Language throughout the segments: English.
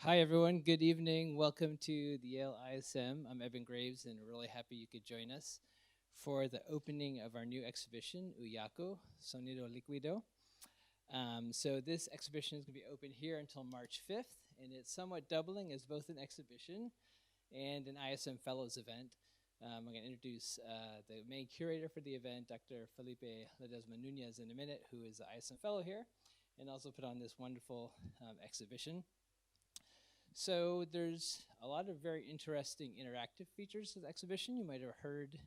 Hi, everyone. Good evening. Welcome to the Yale ISM. I'm Evan Graves, and really happy you could join us for the opening of our new exhibition, uYAKu, Sonido Líquido. So this exhibition is going to be open here until March 5th, and it's somewhat doubling as both an exhibition and an ISM Fellows event. I'm going to introduce the main curator for the event, Dr. Felipe Ledesma Nunez, in a minute, who is the ISM Fellow here, and also put on this wonderful exhibition. So there's a lot of very interesting interactive features to the exhibition. You might have heard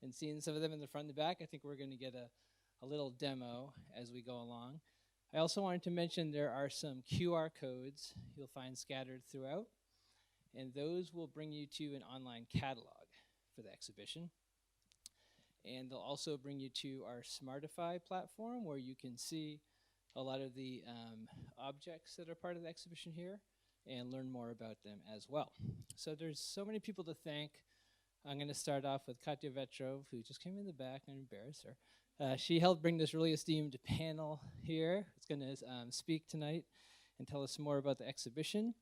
and seen some of them in the front and the back. I think we're going to get a little demo as we go along. I also wanted to mention there are some QR codes you'll find scattered throughout, and those will bring you to an online catalog for the exhibition. And they'll also bring you to our Smartify platform where you can see a lot of the objects that are part of the exhibition here and learn more about them as well. So there's so many people to thank. I'm going to start off with Katya Vetrov, who just came in the back. I'm embarrassed her. She helped bring this really esteemed panel here. It's going to speak tonight and tell us more about the exhibition.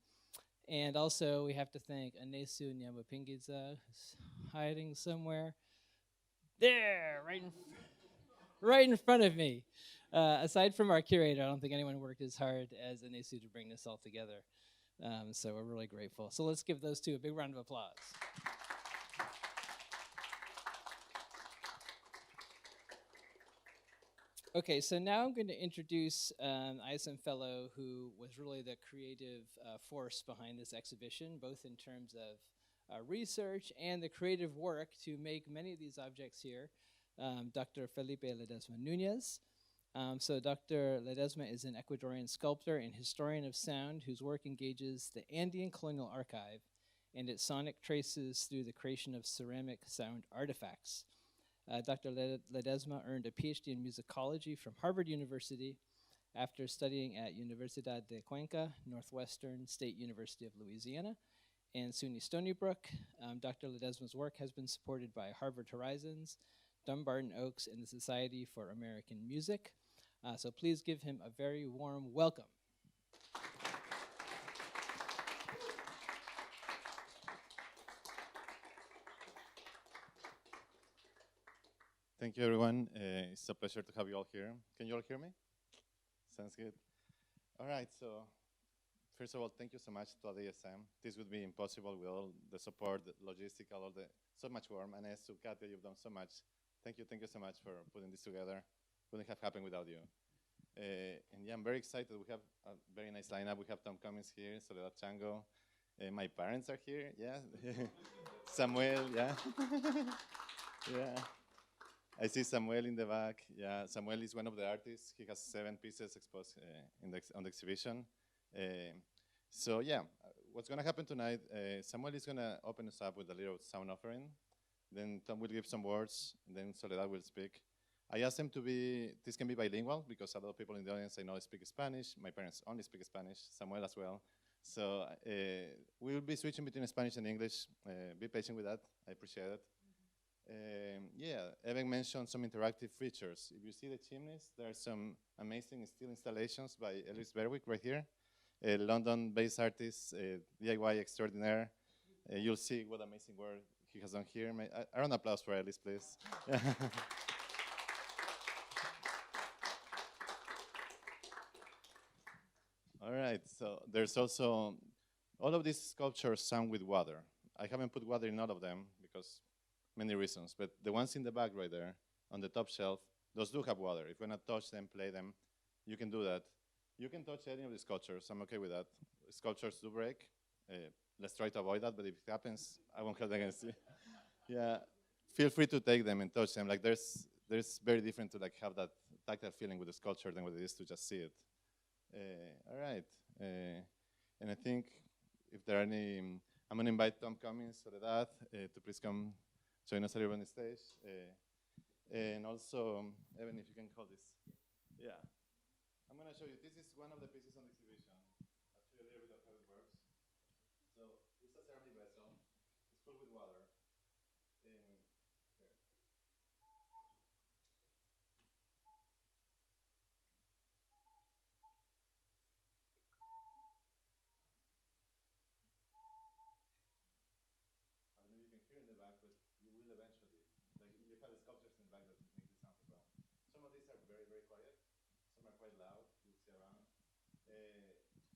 And also, we have to thank Anesu Nyamapingiza, who's hiding somewhere. There, right in front of me. Aside from our curator, I don't think anyone worked as hard as Anesu to bring this all together. So we're really grateful. So let's give those two a big round of applause. Okay, so now I'm going to introduce ISM Fellow, who was really the creative force behind this exhibition, both in terms of research and the creative work to make many of these objects here, Dr. Felipe Ledesma Nunez. So Dr. Ledesma is an Ecuadorian sculptor and historian of sound whose work engages the Andean colonial archive and its sonic traces through the creation of ceramic sound artifacts. Dr. Ledesma earned a PhD in musicology from Harvard University after studying at Universidad de Cuenca, Northwestern State University of Louisiana, and SUNY Stony Brook. Dr. Ledesma's work has been supported by Harvard Horizons, Dumbarton Oaks, and the Society for American Music. So please give him a very warm welcome. Thank you, everyone. It's a pleasure to have you all here. Can you all hear me? Sounds good. All right, so first of all, thank you so much to the ISM. This would be impossible with all the support, the logistical, all the so much work. And as to Katya, you've done so much. Thank you so much for putting this together. Wouldn't have happened without you. And yeah, I'm very excited. We have a very nice lineup. We have Tom Cummins here, Soledad Chango. My parents are here, yeah. Samuel, yeah. Yeah. I see Samuel in the back. Yeah, Samuel is one of the artists. He has 7 pieces exposed on the exhibition. So yeah, what's going to happen tonight, Samuel is going to open us up with a little sound offering. Then Tom will give some words, and then Soledad will speak. I asked them to be, this can be bilingual, because a lot of people in the audience I know speak Spanish. My parents only speak Spanish, Samuel as well. So we will be switching between Spanish and English. Be patient with that, I appreciate it. Yeah, Evan mentioned some interactive features. If you see the chimneys, there are some amazing steel installations by Ellis Berwick right here. A London-based artist, DIY extraordinaire. You'll see what amazing work he has done here. A round of applause for Ellis, please. All right, so there's also, all of these sculptures sound with water. I haven't put water in all of them because many reasons, but the ones in the back right there on the top shelf, those do have water. If you want to touch them, play them, you can do that. You can touch any of the sculptures. I'm okay with that. Sculptures do break. Let's try to avoid that, but if it happens, I won't hold against you. Yeah, feel free to take them and touch them. Like there's very different to like have that tactile feeling with the sculpture than what it is to just see it. All right, and I think if there are any, I'm gonna invite Tom Cummins, Soledad, to please come join us here on the stage. And also, Evan, if you can call this. Yeah. I'm going to show you. This is one of the pieces on the exhibition. I'll show you a little bit of how it works. So it's a ceramic vessel. It's full with water. And here. quite loud, you'll see around.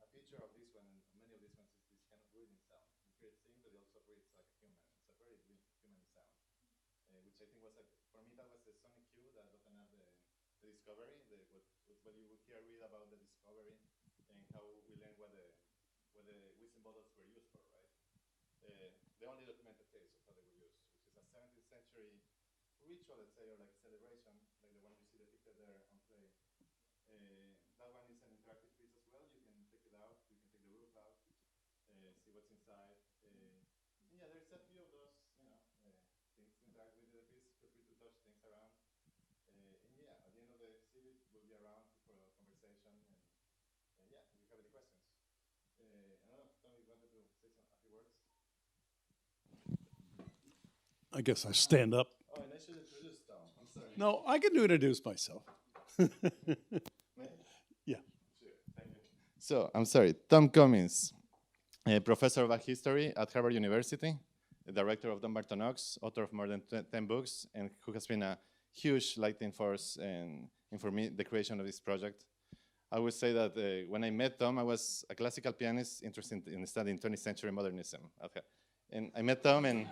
A feature of this one, and many of these ones, is this kind of breathing sound. You hear it sing, but it also breathes like a human. It's a very human sound, which I think was, for me, that was the sonic cue that opened up the discovery, what you would hear read about the discovery and how we learned what the whistling bottles were used for, right? The only documented case of how they were used, which is a 17th century ritual, let's say, or like celebration, like the one you see depicted there on play. That one is an interactive piece as well. You can take it out, you can take the roof out, see what's inside. And yeah, there's a few of those, things to interact with the piece. Feel free to touch things around. And yeah, at the end of the exhibit, we'll be around for a conversation. And yeah, if you have any questions. I don't know, Tommy, you wanted to say a few words? I guess I stand up. Oh, and I should introduce Tom. I'm sorry. No, I can introduce myself. Yeah. Sure, thank you. So, I'm sorry, Tom Cummins, a professor of art history at Harvard University, the director of Dumbarton Oaks, author of more than 10 books, and who has been a huge lighting force in for me, the creation of this project. I would say that when I met Tom, I was a classical pianist interested in studying 20th century modernism. Okay. And I met Tom, and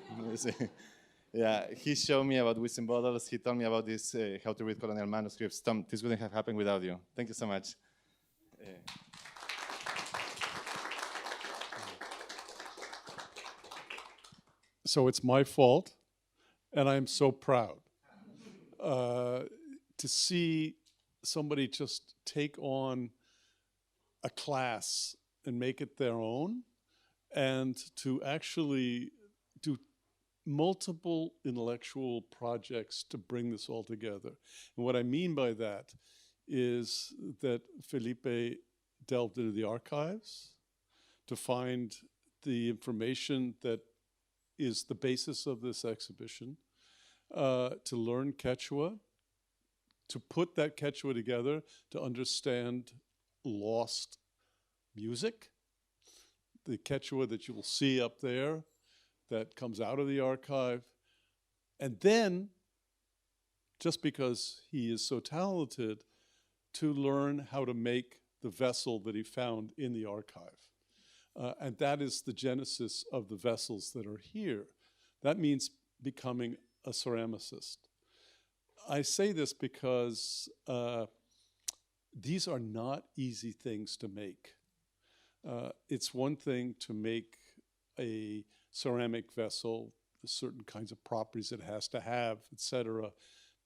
yeah, he showed me about whistling bottles. He told me about this, how to read colonial manuscripts. Tom, this wouldn't have happened without you. Thank you so much. So it's my fault, and I'm so proud to see somebody just take on a class and make it their own, and to actually do multiple intellectual projects to bring this all together. And what I mean by that is that Felipe delved into the archives to find the information that is the basis of this exhibition, to learn Quechua, to put that Quechua together, to understand lost music, the Quechua that you will see up there that comes out of the archive. And then, just because he is so talented, to learn how to make the vessel that he found in the archive. And that is the genesis of the vessels that are here. That means becoming a ceramicist. I say this because these are not easy things to make. It's one thing to make a ceramic vessel, certain kinds of properties it has to have, etc.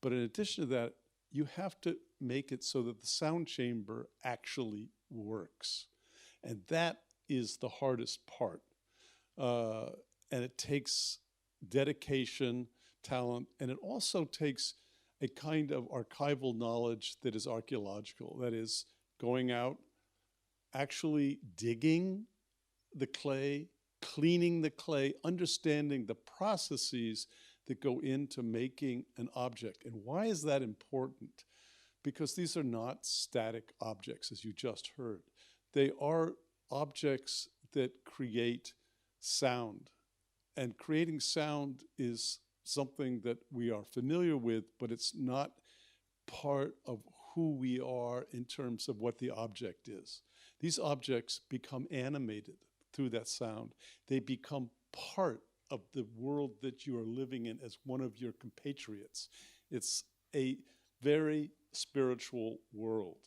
But in addition to that, you have to make it so that the sound chamber actually works. And that is the hardest part. And it takes dedication, talent, and it also takes a kind of archival knowledge that is archaeological. That is, going out, actually digging the clay, cleaning the clay, understanding the processes that go into making an object. And why is that important? Because these are not static objects, as you just heard. They are objects that create sound. And creating sound is something that we are familiar with, but it's not part of who we are in terms of what the object is. These objects become animated through that sound. They become part of the world that you are living in as one of your compatriots. It's a very spiritual world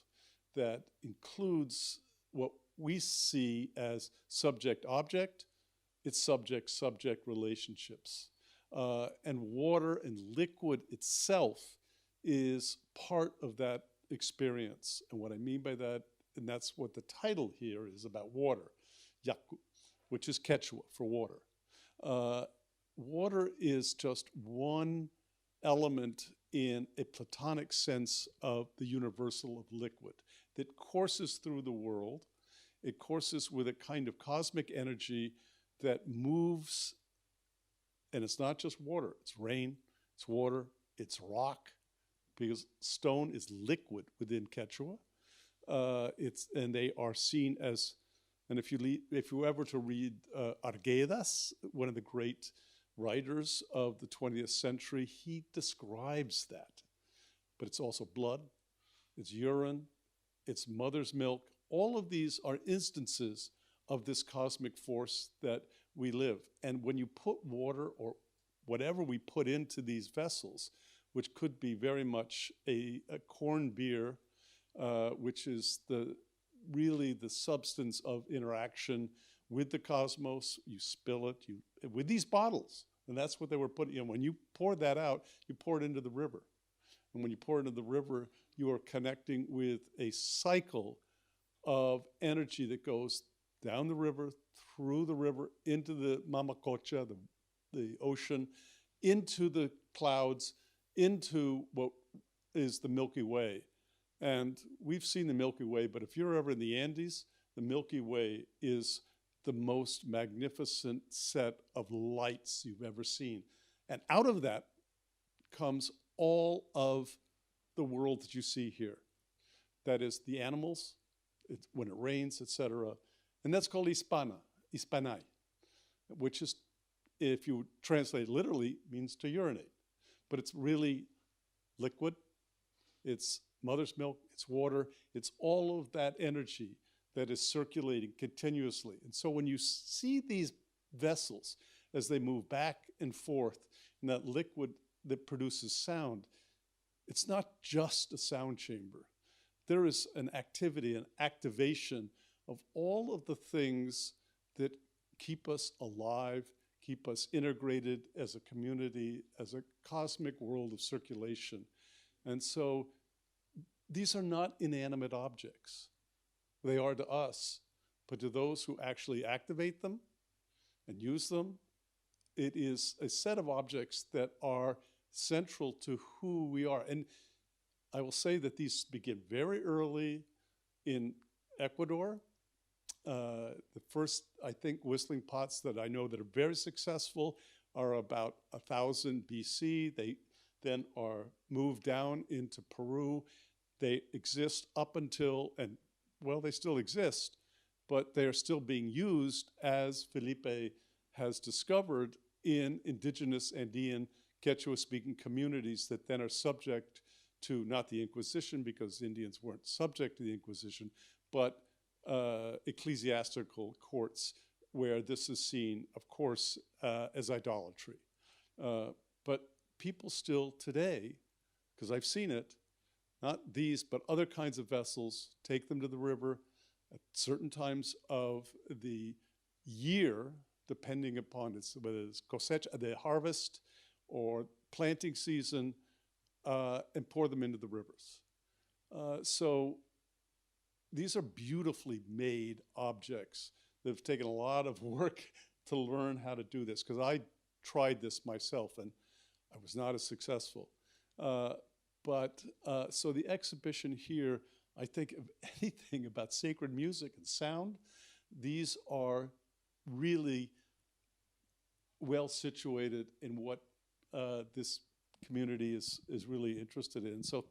that includes what we see as subject-object, it's subject-subject relationships. And water and liquid itself is part of that experience. And what I mean by that, and that's what the title here is about, water, uYAKu, which is Quechua for water. Water is just one element in a Platonic sense of the universal of liquid that courses through the world. It courses with a kind of cosmic energy that moves, and it's not just water, it's rain, it's water, it's rock, because stone is liquid within Quechua. And they are seen as, and if you ever to read Arguedas, one of the great writers of the 20th century, he describes that. But it's also blood, it's urine, it's mother's milk. All of these are instances of this cosmic force that we live. And when you put water or whatever we put into these vessels, which could be very much a corn beer, which is really the substance of interaction with the cosmos. You spill it with these bottles, and that's what they were putting in. When you pour that out, you pour it into the river. And when you pour it into the river, you are connecting with a cycle of energy that goes down the river, through the river, into the Mamacocha, the ocean, into the clouds, into what is the Milky Way. And we've seen the Milky Way, but if you're ever in the Andes, the Milky Way is the most magnificent set of lights you've ever seen. And out of that comes all of the world that you see here. That is the animals, when it rains, etc. And that's called Hispanai, which is, if you translate literally, means to urinate. But it's really liquid. It's mother's milk, it's water, it's all of that energy that is circulating continuously. And so when you see these vessels as they move back and forth in that liquid that produces sound, it's not just a sound chamber. There is an activity, an activation of all of the things that keep us alive, keep us integrated as a community, as a cosmic world of circulation. And so these are not inanimate objects. They are to us, but to those who actually activate them and use them, it is a set of objects that are central to who we are. And I will say that these begin very early in Ecuador. The first, I think, whistling pots that I know that are very successful are about 1000 BC. They then are moved down into Peru. They exist up until, and well, they still exist, but they are still being used, as Felipe has discovered, in indigenous Andean Quechua-speaking communities that then are subject to not the Inquisition, because Indians weren't subject to the Inquisition, but ecclesiastical courts where this is seen, of course, as idolatry. But people still today, because I've seen it, not these, but other kinds of vessels, take them to the river at certain times of the year, depending upon whether it's cosecha, the harvest, or planting season, and pour them into the rivers. So these are beautifully made objects that have taken a lot of work to learn how to do this, because I tried this myself and I was not as successful. So the exhibition here, I think of anything about sacred music and sound, these are really well situated in what this community is really interested in. So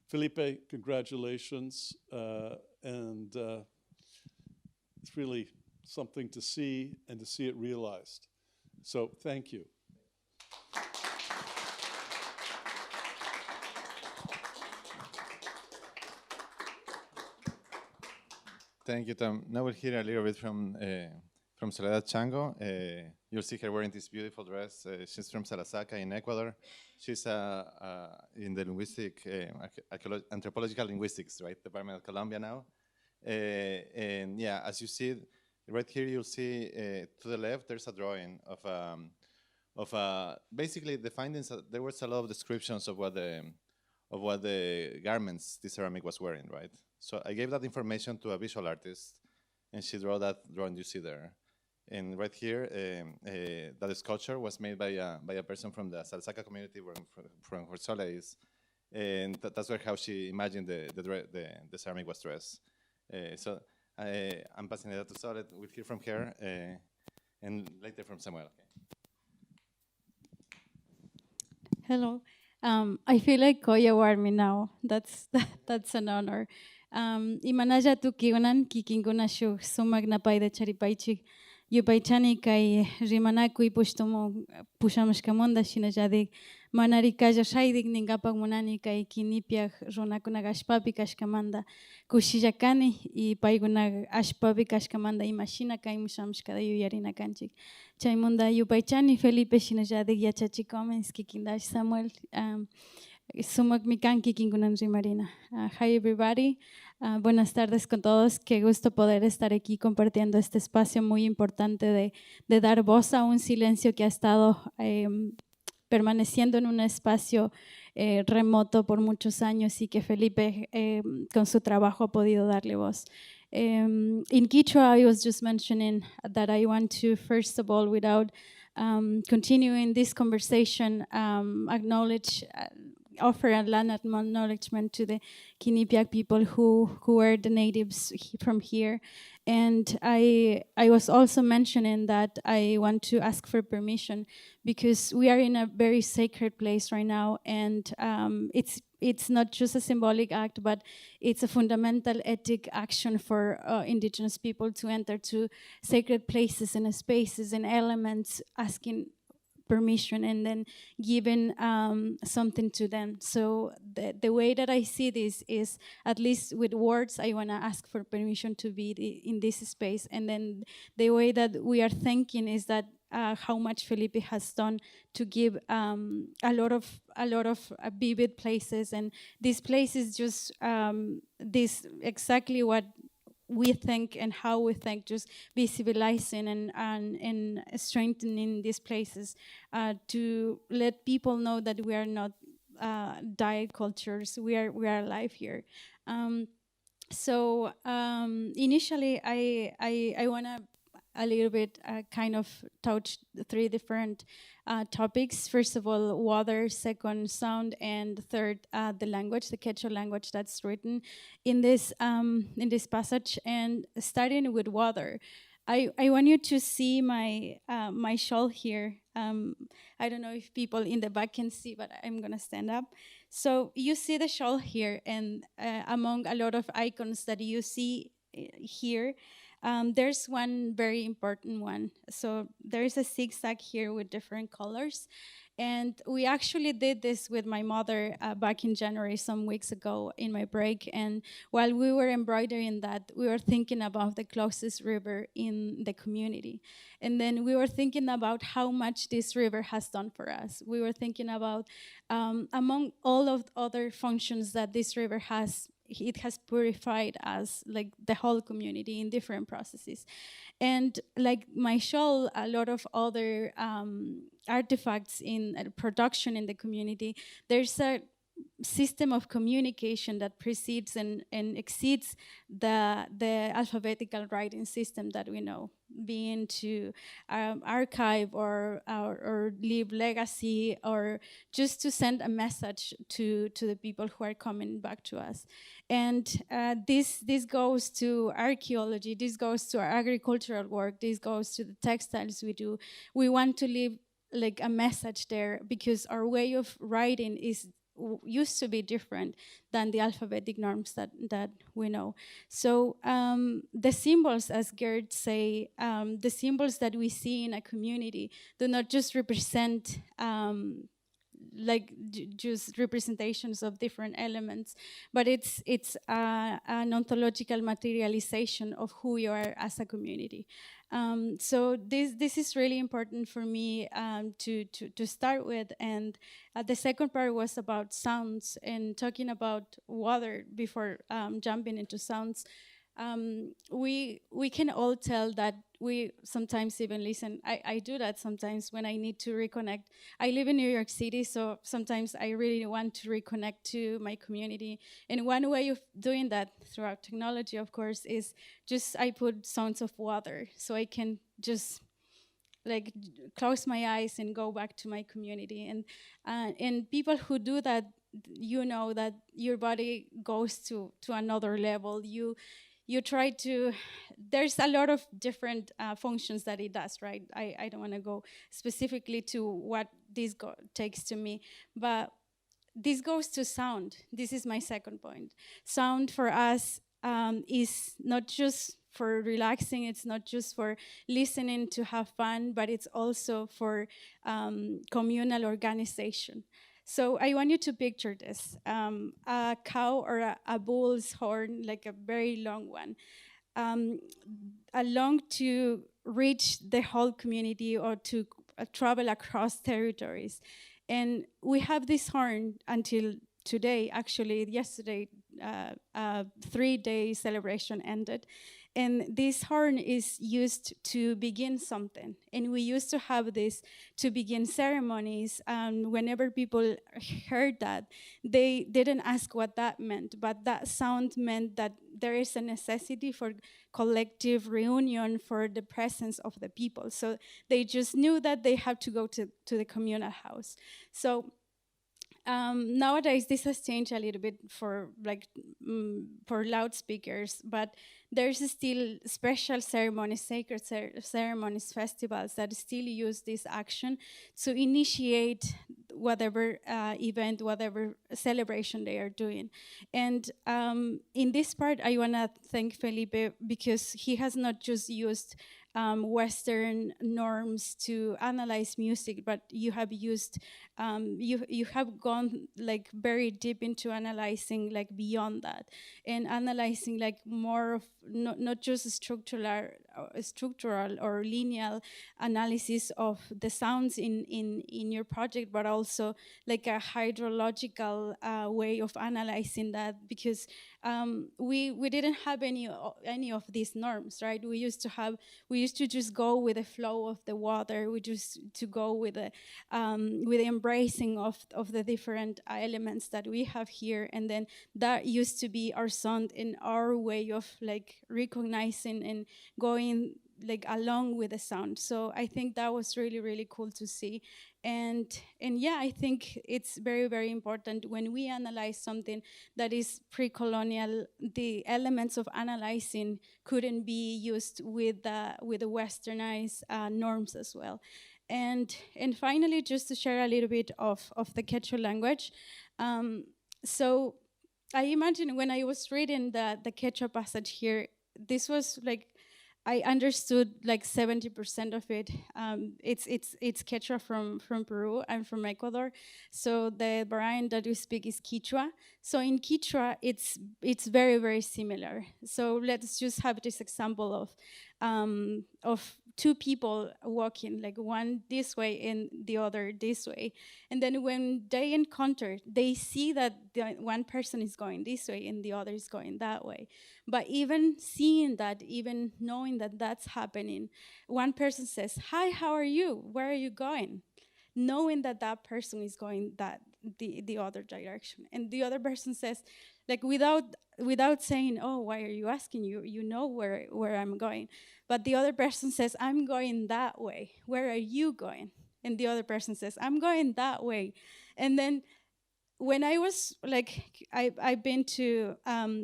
Felipe, congratulations, and it's really something to see and to see it realized. So thank you. Thank you, Tom. Now we'll hear a little bit from Soledad Chango. You'll see her wearing this beautiful dress. She's from Salasaca in Ecuador. She's in the anthropological linguistics, right, Department of Columbia now. And yeah, as you see, right here you'll see to the left there's a drawing of basically the findings. There was a lot of descriptions of what the garments this ceramic was wearing, right? So I gave that information to a visual artist, and she drew that drawing you see there. And right here, that sculpture was made by a person from the Salasaca community from where Sole is, and that's how she imagined the ceramic was dressed. So I'm passing it to Sole. We'll hear from her, and later from Samuel. Okay. Hello. I feel like Koya warmi now. That's an honor. Imanaja tu kiunan kikinguna shu sumag na paida charipaichi Yupaychani kay rimanakuy pushamashkamunta shinalladik mana rikallashaydik ninkapak munani kay kinipiak runakunaqa ashpapi kashkamanta kushilla kani y paykunaqa ashpapi kashkamanta imashina kaymushamashkata yuyarina kanchik. Chaymanta yupaychani Felipe shinalladik yachachik Cummins kikindash Samuel sumakmi kan kikinkunan rimarina. Hi everybody. Buenas tardes con todos. Qué gusto poder estar aquí compartiendo este espacio muy importante de dar voz a un silencio que ha estado permaneciendo en un espacio remoto por muchos años y que Felipe con su trabajo ha podido darle voz. In Quechua, I was just mentioning that I want to, first of all, without continuing this conversation, offer a land acknowledgement to the Quinnipiac people who are the natives from here. And I was also mentioning that I want to ask for permission because we are in a very sacred place right now, and it's not just a symbolic act, but it's a fundamental ethic action for indigenous people to enter to sacred places and spaces and elements, asking permission and then giving something to them. So the way that I see this is, at least with words, I want to ask for permission to be in this space. And then the way that we are thinking is that how much Felipe has done to give a lot of vivid places, and these places just this exactly what we think and how we think, just visibilizing and strengthening these places to let people know that we are not diet cultures. We are alive here. So initially, I want to a little bit kind of touch three different topics. First of all, water, second, sound, and third, the language, the Quechua language that's written in this passage. And starting with water, I want you to see my my shawl here. I don't know if people in the back can see, but I'm gonna stand up. So you see the shawl here, and among a lot of icons that you see here, there's one very important one. So there's a zigzag here with different colors. And we actually did this with my mother back in January, some weeks ago in my break. And while we were embroidering that, we were thinking about the closest river in the community. And then we were thinking about how much this river has done for us. We were thinking about, among all of the other functions that this river has, it has purified us, like the whole community, in different processes. And like my shawl, a lot of other artifacts in production in the community, there's a system of communication that precedes and exceeds the alphabetical writing system that we know, being to archive or leave legacy, or just to send a message to the people who are coming back to us. And this goes to archaeology, this goes to our agricultural work, this goes to the textiles we do. We want to leave like a message there, because our way of writing used to be different than the alphabetic norms that we know. So the symbols, as Gerd say, the symbols that we see in a community do not just represent like just representations of different elements, but it's an ontological materialization of who you are as a community. So this is really important for me to start with. And the second part was about sounds, and talking about water before jumping into sounds. We can all tell that we sometimes even listen. I do that sometimes when I need to reconnect. I live in New York City, so sometimes I really want to reconnect to my community. And one way of doing that throughout technology, of course, is just I put sounds of water, so I can just like close my eyes and go back to my community. And people who do that, you know that your body goes to another level. You try to, there's a lot of different functions that it does, right? I don't want to go specifically to what this takes to me, but this goes to sound. This is my second point. Sound for us is not just for relaxing. It's not just for listening to have fun, but it's also for communal organization. So I want you to picture this: a cow or a bull's horn, like a very long one, along to reach the whole community or to travel across territories. And we have this horn until today. Actually, yesterday, 3-day celebration ended. And this horn is used to begin something. And we used to have this to begin ceremonies. And whenever people heard that, they didn't ask what that meant. But that sound meant that there is a necessity for collective reunion, for the presence of the people. So they just knew that they had to go to the communal house. So nowadays, this has changed a little bit for for loudspeakers, but there's still special ceremonies, sacred ceremonies, festivals that still use this action to initiate whatever event, whatever celebration they are doing. And in this part, I want to thank Felipe because he has not just used Western norms to analyze music, but you have used, you have gone like very deep into analyzing like beyond that, and analyzing like more of not just structural or linear analysis of the sounds in your project, but also like a hydrological way of analyzing that, because we didn't have any of these norms, right? We used to just go with the flow of the water. We just to go with the embracing of the different elements that we have here, and then that used to be our sound and our way of like recognizing and going like along with the sound. So I think that was really, really cool to see. And yeah, I think it's very, very important when we analyze something that is pre-colonial, the elements of analyzing couldn't be used with the westernized norms as well. And finally, just to share a little bit of the Quechua language. So I imagine when I was reading the Quechua passage here, this was like, I understood like 70% of it. It's Quechua from Peru. I'm from Ecuador, so the variant that we speak is Quechua. So in Quechua, it's very, very similar. So let's just have this example of two people walking, like one this way and the other this way. And then when they encounter, they see that one person is going this way and the other is going that way. But even seeing that, even knowing that that's happening, one person says, "Hi, how are you? Where are you going?" Knowing that that person is going the other direction. And the other person says, like without saying, "Oh, why are you asking? You know where I'm going." But the other person says, "I'm going that way. Where are you going?" And the other person says, "I'm going that way." And then when I was like, I've been to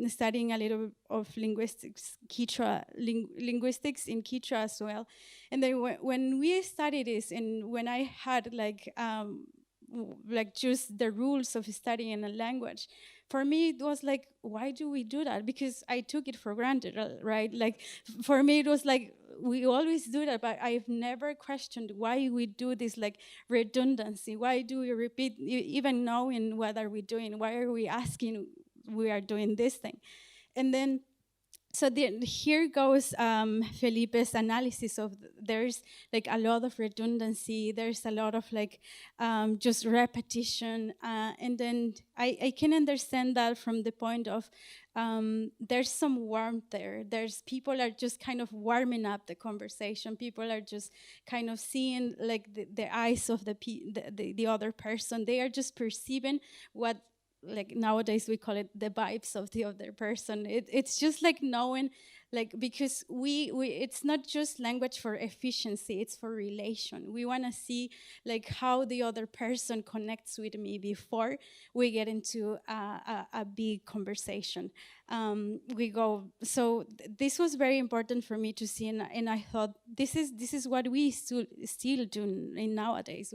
studying a little of linguistics, Quechua, linguistics in Quechua as well. And then when we studied this, and when I had like just the rules of studying a language, for me it was like, why do we do that? Because I took it for granted, right? Like for me it was like, we always do that, but I've never questioned why we do this like redundancy. Why do we repeat, even knowing what are we doing? Why are we asking we are doing this thing? And then, so here goes Felipe's analysis of there's like a lot of redundancy, there's a lot of like just repetition, and then I can understand that from the point of there's some warmth there. There's people are just kind of warming up the conversation. People are just kind of seeing like the eyes of the other person. They are just perceiving what, like nowadays we call it the vibes of the other person. It's just like knowing, like, because we it's not just language for efficiency, it's for relation. We want to see like how the other person connects with me before we get into a big conversation. This was very important for me to see, and I thought this is what we still do in nowadays.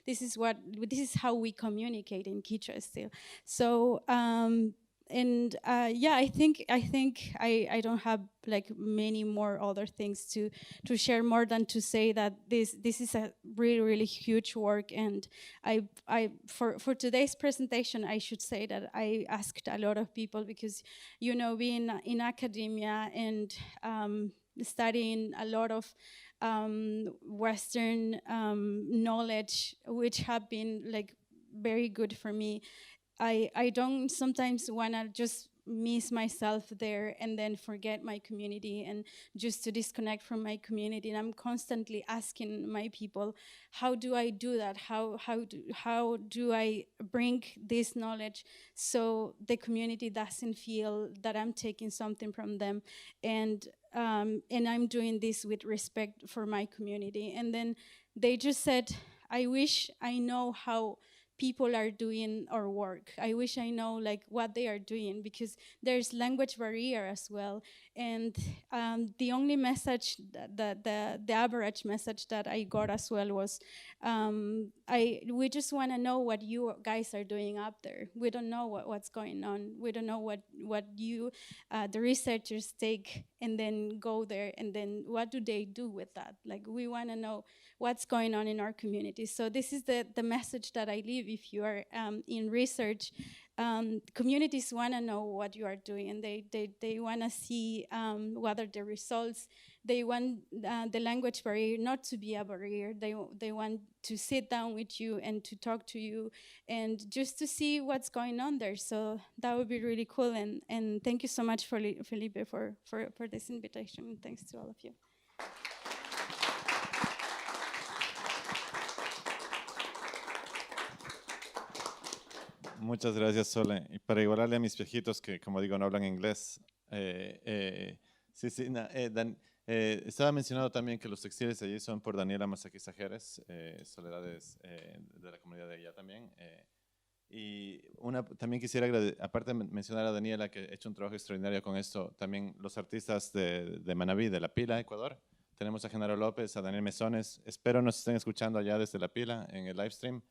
This is how we communicate in Quechua still. So yeah, I think I don't have like many more other things to share more than to say that this is a really huge work. And I for today's presentation, I should say that I asked a lot of people, because being in academia and studying a lot of Western knowledge, which have been like very good for me. I don't sometimes want to just miss myself there and then forget my community and just to disconnect from my community. And I'm constantly asking my people, how do I do that? How do I bring this knowledge so the community doesn't feel that I'm taking something from them, and I'm doing this with respect for my community. And then they just said, I wish I know how people are doing our work. I wish I know like what they are doing, because there's language barrier as well. And the only message the average message that I got as well was, we just want to know what you guys are doing up there. We don't know what's going on. We don't know what you the researchers take and then go there, and then what do they do with that? Like, we want to know what's going on in our community. So this is the message that I leave. If you are in research, communities want to know what you are doing, and they want to see what are the results. They want the language barrier not to be a barrier. They want to sit down with you and to talk to you and just to see what's going on there. So that would be really cool. And thank you so much, Felipe, for this invitation. Thanks to all of you. Muchas gracias, Sole. Y para igualarle a mis viejitos que, como digo, no hablan inglés, estaba mencionado también que los textiles allí son por Daniela Masaquizajeres, Soledad es de la comunidad de ella también. Y también quisiera, aparte de mencionar a Daniela, que ha hecho un trabajo extraordinario con esto, también los artistas de Manabí, de La Pila, Ecuador. Tenemos a Genaro López, a Daniel Mesones. Espero nos estén escuchando allá desde La Pila en el live stream.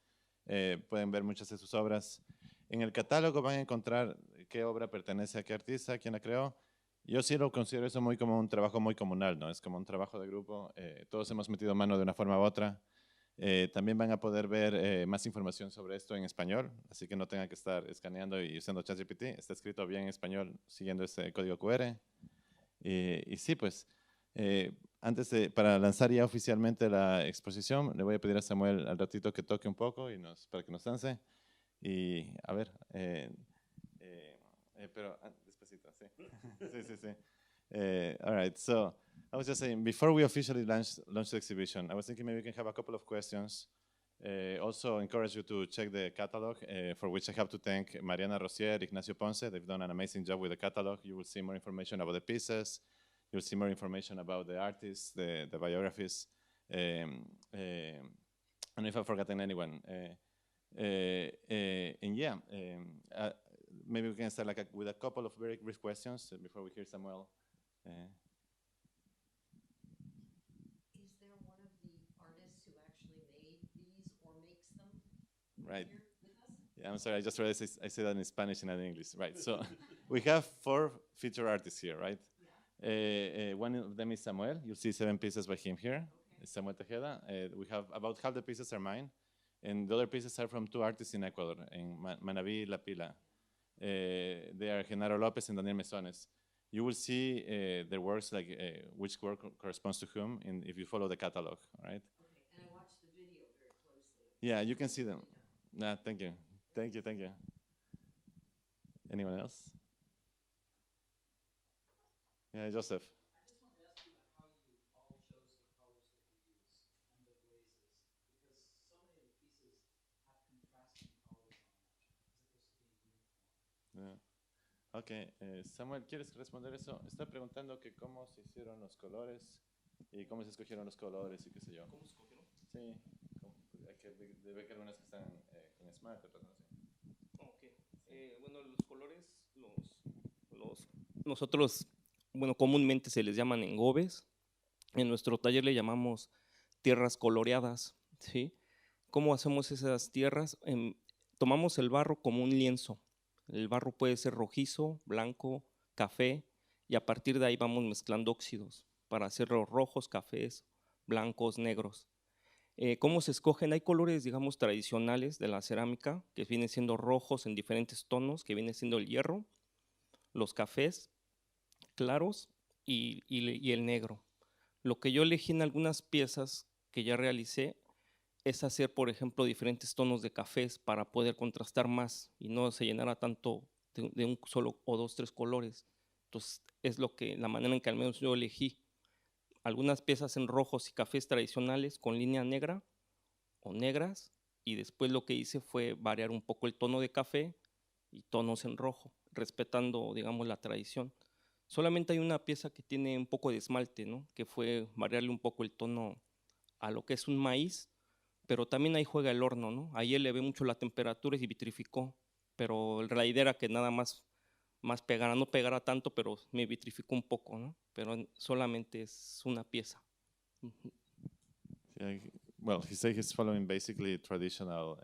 Pueden ver muchas de sus obras. En el catálogo van a encontrar qué obra pertenece a qué artista, quién la creó. Yo sí lo considero eso muy como un trabajo muy comunal, ¿no? Es como un trabajo de grupo. Todos hemos metido mano de una forma u otra. También van a poder ver más información sobre esto en español, así que no tengan que estar escaneando y usando ChatGPT. Está escrito bien en español siguiendo este código QR. Y sí, pues, para lanzar ya oficialmente la exposición, le voy a pedir a Samuel al ratito que toque un poco para que nos lance. Y a ver, pero despacito, sí. sí. All right, so I was just saying, before we officially launch the exhibition, I was thinking maybe we can have a couple of questions. Also encourage you to check the catalog, for which I have to thank Mariana Rosier, Ignacio Ponce. They've done an amazing job with the catalog. You will see more information about the pieces. You'll see more information about the artists, the biographies. I don't know if I've forgotten anyone. And yeah, maybe we can start with a couple of very brief questions before we hear Samuel. Is there one of the artists who actually made these or makes them right here with us? Yeah, I'm sorry, I just realized I said that in Spanish and not in English. Right, so we have 4 featured artists here, right? Yeah. One of them is Samuel. You'll see 7 pieces by him here. Okay. Samuel Tejeda. We have about half the pieces are mine, and the other pieces are from 2 artists in Ecuador, in Manabí, La Pila. They are Genaro López and Daniel Mesones. You will see their works, like which work corresponds to whom, if you follow the catalog, all right? Okay, and I watched the video very closely. Yeah, you can see them. Nah, thank you. Anyone else? Yeah, Joseph. I just want to ask you how you all chose the colors that you use and the glazes, because so many of the pieces have contrasting colors on them, as opposed to being uniform. Yeah. Ok, Samuel, ¿quieres responder eso? Está preguntando que cómo se hicieron los colores y cómo se escogieron los colores y qué sé yo. ¿Cómo se escogieron? Sí, debe que algunas que están con Smart, otras no sé. Ok, bueno, los colores, nosotros, bueno, comúnmente se les llaman engobes. En nuestro taller le llamamos tierras coloreadas, ¿sí? ¿Cómo hacemos esas tierras? Tomamos el barro como un lienzo. El barro puede ser rojizo, blanco, café, y a partir de ahí vamos mezclando óxidos para hacerlos rojos, cafés, blancos, negros. ¿Cómo se escogen? Hay colores, digamos, tradicionales de la cerámica, que vienen siendo rojos en diferentes tonos, que viene siendo el hierro, los cafés claros y el negro. Lo que yo elegí en algunas piezas que ya realicé es hacer, por ejemplo, diferentes tonos de cafés para poder contrastar más y no se llenara tanto de un solo o dos, tres colores. Entonces, es la manera en que al menos yo elegí. Algunas piezas en rojos y cafés tradicionales con línea negra o negras, y después lo que hice fue variar un poco el tono de café y tonos en rojo, respetando, digamos, la tradición. Solamente hay una pieza que tiene un poco de esmalte, ¿no? Que fue variarle un poco el tono a lo que es un maíz, pero también ahí juega el horno, ¿no? Ahí elevé mucho la temperatura y se vitrificó, pero la idea era que nada más pegara, no pegara tanto, pero me vitrificó un poco, ¿no? Pero solamente es una pieza. Yeah, well, he said he's following basically traditional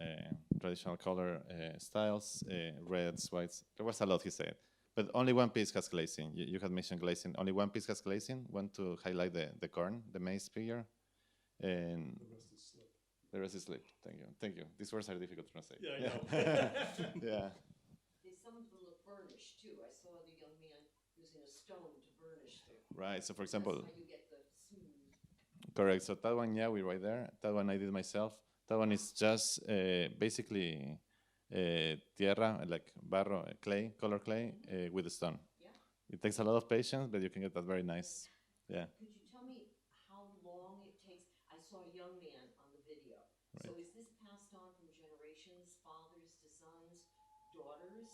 color styles, reds, whites. There was a lot he said, but only one piece has glazing. You had mentioned glazing. Only one piece has glazing. Want to highlight the corn, the maize figure, and the rest is slip. Thank you. Thank you. These words are difficult to translate. Yeah, I know. Yeah. Some of them look burnished too. I saw the young man using a stone to burnish them. Right. So, for example, That's how you get the smooth. correct. So that one, yeah, we right there. That one I did myself. That one is just basically tierra, like barro, clay, color clay, with a stone. Yeah. It takes a lot of patience, but you can get that very nice. Yeah. Could you tell me how long it takes? I saw a young man on the video. So is this passed on from generations, fathers to sons, daughters?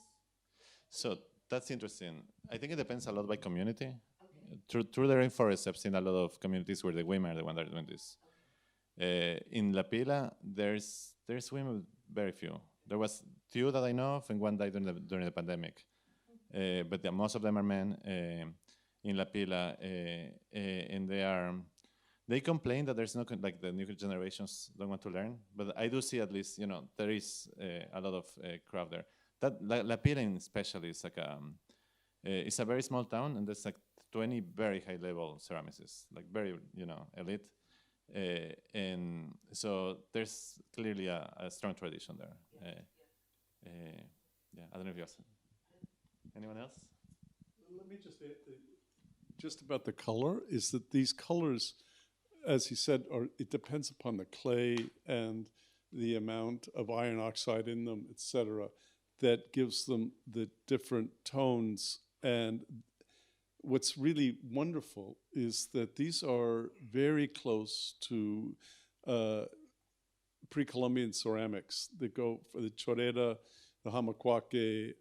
So that's interesting. I think it depends a lot by community. Okay. Through the rainforest, I've seen a lot of communities where the women are the ones that are doing this. In La Pila, there's women, very few. There was two that I know of, and one died during the pandemic. But most of them are men in La Pila, and they complain that there's no like the new generations don't want to learn. But I do see at least there is a lot of craft there. That La Pila especially is like it's a very small town, and there's like 20 very high level ceramicists, like very elite. And so there's clearly a strong tradition there. Yeah, I don't know if you have anyone else. Let me just add, just about the color is that these colors, as he said, it depends upon the clay and the amount of iron oxide in them, etc., that gives them the different tones. And what's really wonderful is that these are very close to pre-Columbian ceramics that go for the chorera, the hamacuaque,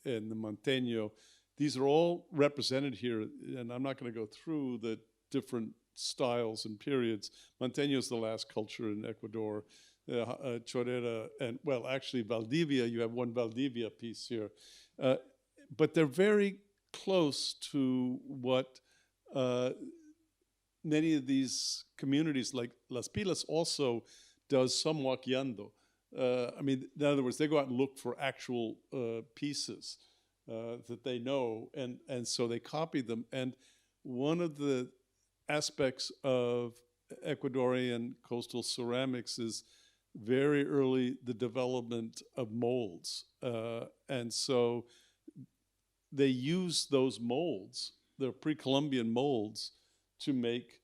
and the manteño. These are all represented here, and I'm not going to go through the different styles and periods. Manteño is the last culture in Ecuador. Chorera, and well, actually Valdivia, you have one Valdivia piece here. But they're very close to what many of these communities, like Las Pilas, also does some waqueando. I mean, in other words, they go out and look for actual pieces that they know, and so they copy them. And one of the aspects of Ecuadorian coastal ceramics is very early the development of molds. And so they use those molds, the pre-Columbian molds, to make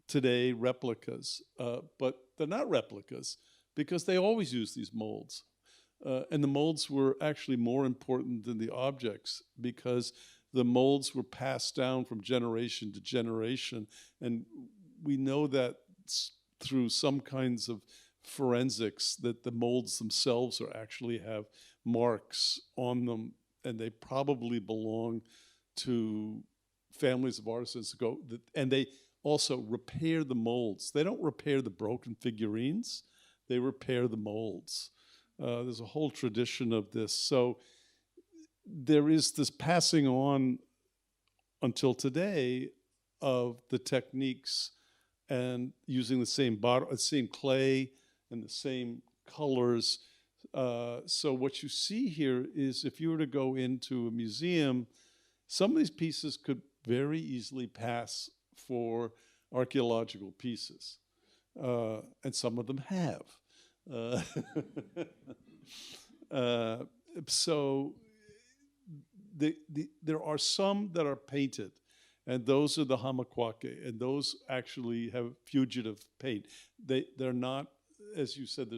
today replicas. But they're not replicas because they always use these molds. And the molds were actually more important than the objects because the molds were passed down from generation to generation. And we know that through some kinds of forensics that the molds themselves actually have marks on them, and they probably belong to families of artisans and they also repair the molds. They don't repair the broken figurines, they repair the molds. There's a whole tradition of this. So there is this passing on until today of the techniques and using the same clay and the same colors So what you see here is if you were to go into a museum, some of these pieces could very easily pass for archaeological pieces, and some of them have. So there are some that are painted, and those are the hamakwake, and those actually have fugitive paint. They're not, as you said,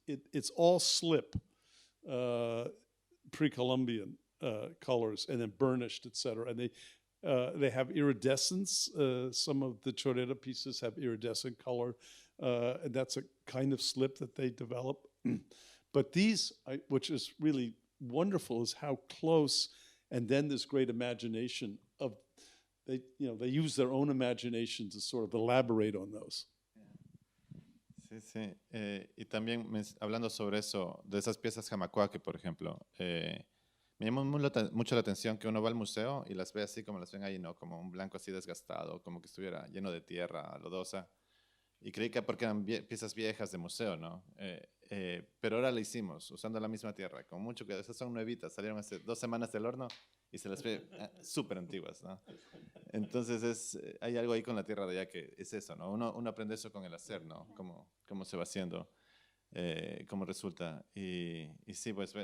it's all slip, pre-Columbian colors, and then burnished, etc. And they have iridescence. Some of the choreta pieces have iridescent color, and that's a kind of slip that they develop. But these, which is really wonderful, is how close, and then this great imagination of they use their own imagination to sort of elaborate on those. Sí, sí. Y también hablando sobre eso, de esas piezas hamakwake, por ejemplo, me llamó mucho la atención que uno va al museo y las ve así como las ven ahí, ¿no? Como un blanco así desgastado, como que estuviera lleno de tierra, lodosa. Y creí que porque eran piezas viejas de museo, ¿no? Pero ahora la hicimos, usando la misma tierra, con mucho cuidado. Esas son nuevitas, salieron hace 2 semanas del horno y se las ve súper antiguas, ¿no? Entonces hay algo ahí con la tierra de allá que es eso, ¿no? Uno aprende eso con el hacer, ¿no? Cómo se va haciendo, cómo resulta. Y sí, pues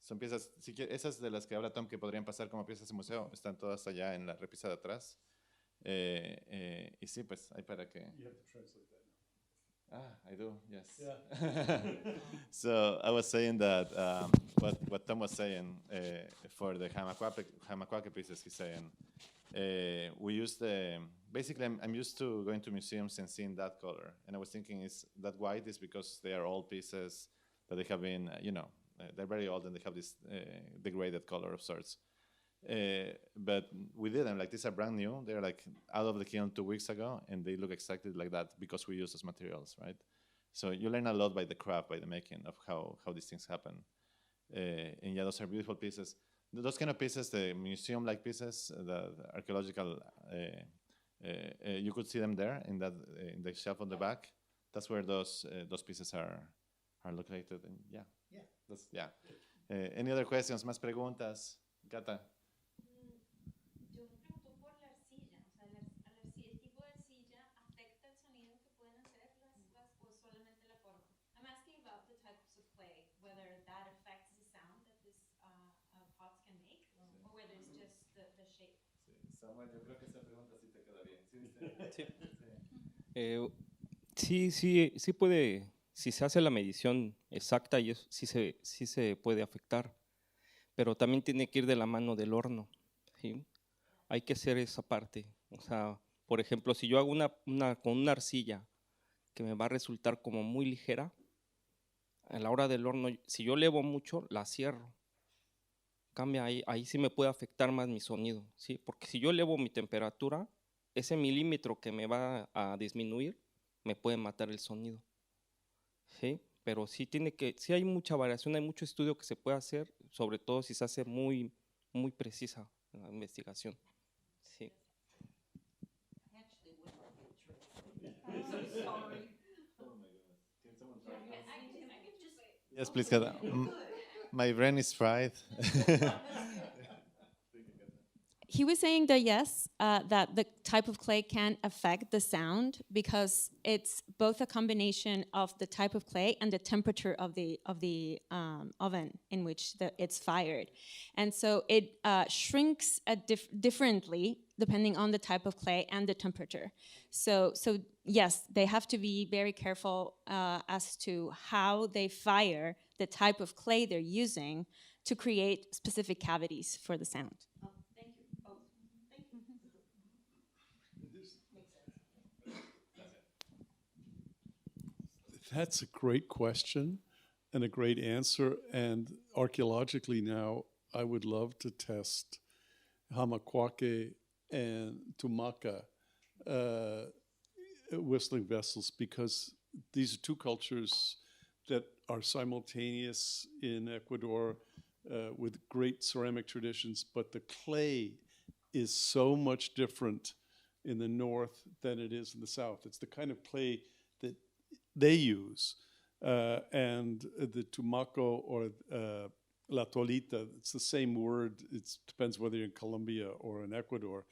son piezas, esas de las que habla Tom que podrían pasar como piezas de museo, están todas allá en la repisa de atrás. Y sí, pues hay para que... You have to translate that now. I do, yes. Yeah. So I was saying that what Tom was saying for the hamakwake pieces, he's saying we use basically I'm used to going to museums and seeing that color, and I was thinking is that white is because they are old pieces that they have been, they're very old and they have this degraded color of sorts. But we didn't, like these are brand new. They're like out of the kiln 2 weeks ago, and they look exactly like that because we use those materials, right? So you learn a lot by the craft, by the making of how these things happen. And yeah, those are beautiful pieces. Those kind of pieces, the museum-like pieces, the archaeological, you could see them there in the shelf on the back. That's where those pieces are located. And yeah. Any other questions? Más preguntas? Gata. Yo me pregunto por la arcilla, o sea, el tipo de arcilla afecta el sonido que pueden hacer o solamente la forma. I'm asking about the types of clay, whether that affects the sound that these pots can make, or whether it's just the shape. Sí, Samuel, yo creo que esa pregunta sí te queda bien. Sí puede, si se hace la medición exacta, y eso, sí se puede afectar, pero también tiene que ir de la mano del horno, ¿sí? Hay que hacer esa parte. O sea, por ejemplo, si yo hago con una arcilla que me va a resultar como muy ligera, a la hora del horno, si yo elevo mucho, la cierro. Cambia ahí sí me puede afectar más mi sonido, ¿sí? Porque si yo elevo mi temperatura, ese milímetro que me va a disminuir me puede matar el sonido, ¿sí? Pero sí hay mucha variación, hay mucho estudio que se puede hacer, sobre todo si se hace muy, muy precisa la investigación. Sí. I actually would like you to translate. I'm so sorry. Oh my goodness. Can someone I can just wait. Yes, please, Gata. My brain is fried. He was saying that yes, that the type of clay can affect the sound because it's both a combination of the type of clay and the temperature of the oven in which it's fired, and so it shrinks differently depending on the type of clay and the temperature. So yes, they have to be very careful as to how they fire the type of clay they're using to create specific cavities for the sound. That's a great question and a great answer. And archaeologically now, I would love to test hamakwake and tumaka whistling vessels, because these are two cultures that are simultaneous in Ecuador with great ceramic traditions, but the clay is so much different in the north than it is in the south. It's the kind of clay that they use. And the tumaco or la tolita, it's the same word. It depends whether you're in Colombia or in Ecuador.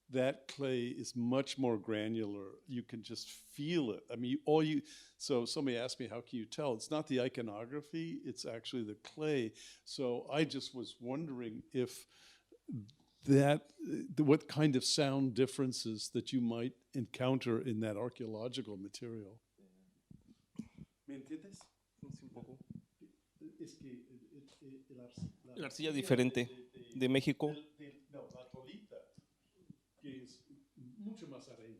That clay is much more granular. You can just feel it. I mean, so somebody asked me, how can you tell? It's not the iconography, it's actually the clay. So I just was wondering if what kind of sound differences that you might encounter in that archaeological material. ¿Me entiendes? Un poco. Es que La arcilla es diferente de México. No, la tolita, que es mucho más arena.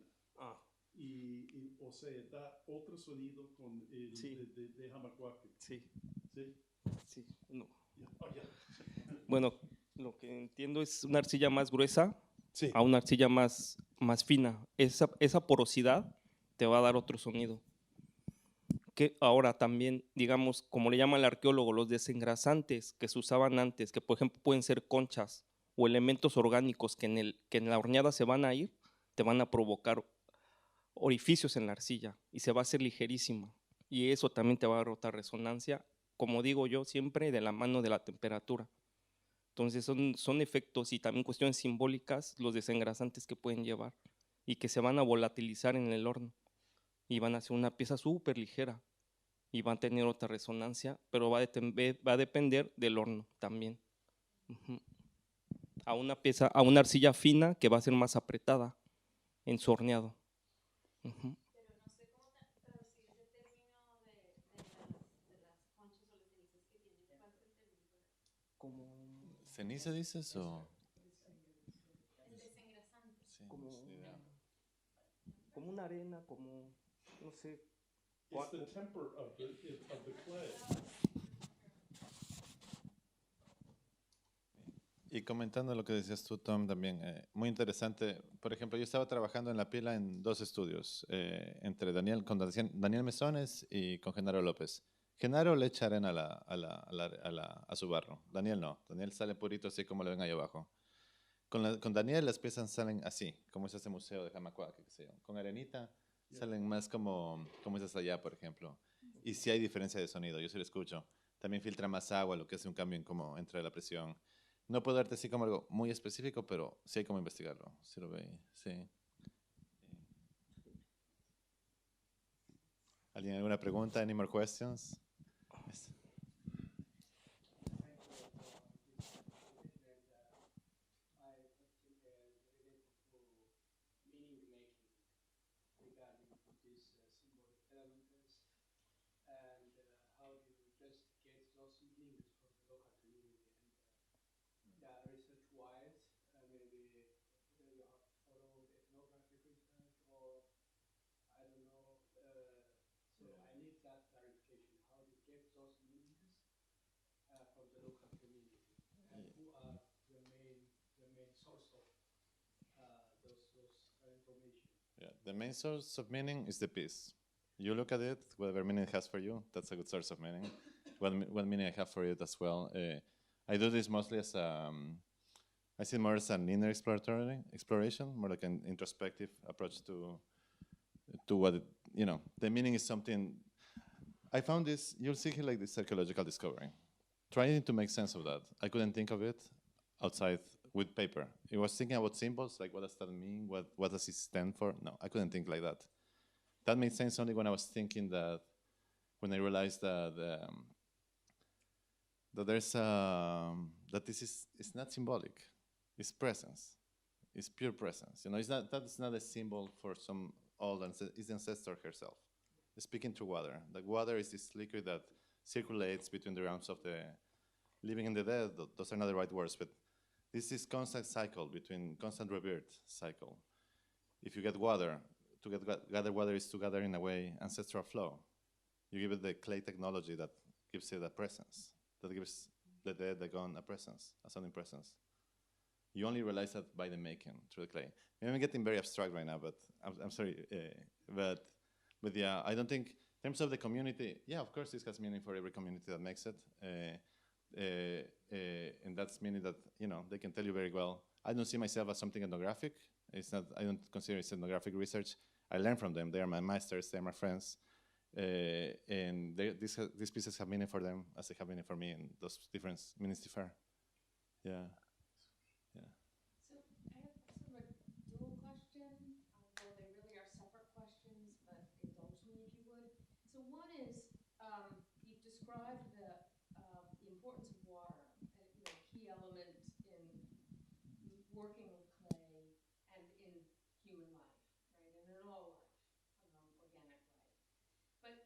O sea, da otro sonido con el Sí. de Jamacuaque. Sí. ¿Sí? Sí. No. Ya. Bueno, lo que entiendo es una arcilla más gruesa Sí. a una arcilla más fina. Esa porosidad te va a dar otro sonido. Que ahora también, digamos, como le llama el arqueólogo, los desengrasantes que se usaban antes, que por ejemplo pueden ser conchas o elementos orgánicos que en la horneada se van a ir, te van a provocar orificios en la arcilla y se va a hacer ligerísima. Y eso también te va a dar otra resonancia, como digo yo, siempre de la mano de la temperatura. Entonces son efectos y también cuestiones simbólicas los desengrasantes que pueden llevar y que se van a volatilizar en el horno. Y van a ser una pieza súper ligera y van a tener otra resonancia, pero va a depender del horno también. A una arcilla fina que va a ser más apretada en su horneado. Pero no sé cómo traducir ese término de las conchas o las cenizas que tienen. ¿Cuál es el término para eso? Como ¿Ceniza dices o...? El desengrasante. Sí, Como- sí, ya. como una arena, como, no sé. It's the temper of the clay. Y comentando lo que decías tú, Tom, también, muy interesante. Por ejemplo, yo estaba trabajando en la pila en dos estudios, entre Daniel Mesones y con Genaro López. Genaro le echa arena a su barro. Daniel no. Daniel sale purito así como lo ven ahí abajo. Con Daniel las piezas salen así, como es este museo de Jamacuaque, qué sé yo. Con arenita salen más como es allá, por ejemplo. Y sí hay diferencia de sonido, yo sí lo escucho. También filtra más agua, lo que hace un cambio en cómo entra la presión. No puedo darte así como algo muy específico, pero sí hay como investigarlo. Sí lo ve, sí. ¿Alguien alguna pregunta? Any more questions? Yes. Research-wise, maybe you have to follow ethnographic research or I don't know. So I need that clarification. How do you get those meanings from the local community, and who are the main source of those information? Yeah, the main source of meaning is the piece. You look at it, whatever meaning it has for you, that's a good source of meaning. What meaning I have for it as well. I do this mostly as I see it more as an inner exploration, more like an introspective approach to what it, the meaning is something. I found this, you'll see here like this archaeological discovery. Trying to make sense of that. I couldn't think of it outside with paper. I was thinking about symbols, like what does that mean? What does it stand for? No, I couldn't think like that. That made sense only when I was thinking that, when I realized that there's that this is not symbolic. It's presence. It's pure presence. That's not a symbol for some old it's the ancestor herself. Speaking through water. Like water is this liquid that circulates between the realms of the living and the dead. Those are not the right words, but this is constant cycle between constant rebirth cycle. If you get water, to gather water is to gather in a way ancestral flow. You give it the clay technology that gives it a presence, that gives the dead, the gone, a presence, a sounding presence. You only realize that by the making through the clay. I'm getting very abstract right now, but I'm sorry. But yeah, I don't think, in terms of the community, yeah, of course this has meaning for every community that makes it. And that's meaning that, they can tell you very well. I don't see myself as something ethnographic. I don't consider it ethnographic research. I learn from them. They are my masters, they are my friends. And these pieces have meaning for them as they have meaning for me, and those different meanings differ. Yeah. Yeah. So I have sort of a dual question, although they really are separate questions, but indulge me if you would. So one is, you've described the importance of water, key element in working with clay and in human life, right, and in all life, organic life. But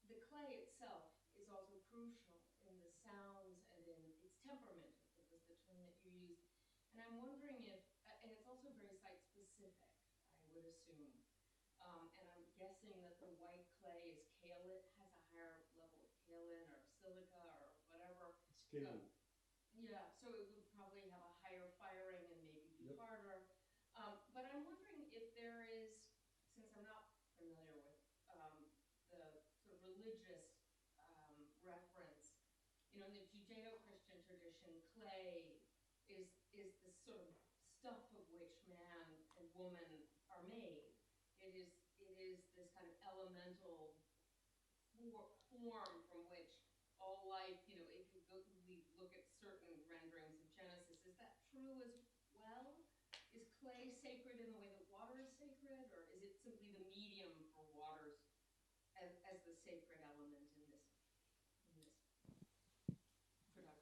the clay itself is also crucial in the sounds and in its temperament, I think was the term that you used. And I'm wondering if, and it's also very site specific, I would assume. And I'm guessing that the white clay is kaolin, has a higher level of kaolin or silica or whatever. Scaling. Yeah, so it would probably have a higher firing and maybe be harder. But I'm wondering if there is, since I'm not familiar with the sort of religious reference, in the Judeo-Christian tradition, clay is this sort of stuff of which man and woman are made. It is this kind of elemental form from which all life, if we look at certain renderings of Genesis, is that true as well? Is clay sacred in the way that water is sacred, or is it simply the medium for waters as the sacred element in this production? Yeah.